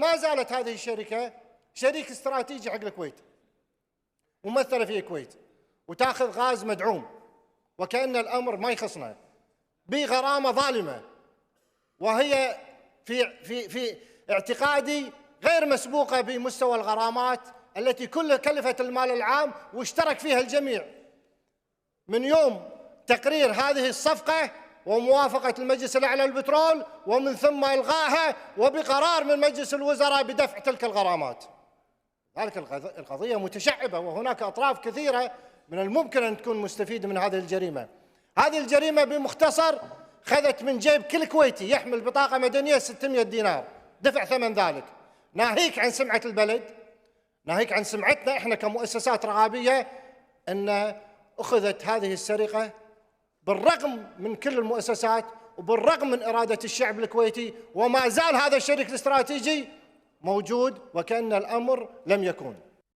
ما زالت هذه الشركة شريك استراتيجي حق الكويت، ممثلة في الكويت، وتاخذ غاز مدعوم وكأن الأمر ما يخصنا بغرامة ظالمة، وهي في اعتقادي غير مسبوقة بمستوى الغرامات التي كلها كلفت المال العام واشترك فيها الجميع. من يوم تقرير هذه الصفقة وموافقة المجلس الأعلى للبترول، ومن ثم إلغائها وبقرار من مجلس الوزراء بدفع تلك الغرامات. ذلك القضية متشعبة، وهناك أطراف كثيرة من الممكن أن تكون مستفيدة من هذه الجريمة. هذه الجريمة بمختصر خذت من جيب كل كويتي يحمل بطاقة مدنية 600 دينار، دفع ثمن ذلك، ناهيك عن سمعة البلد، ناهيك عن سمعتنا إحنا كمؤسسات رقابية، أن أخذت هذه السرقة بالرغم من كل المؤسسات وبالرغم من إرادة الشعب الكويتي، وما زال هذا الشريك الاستراتيجي موجود وكأن الأمر لم يكن.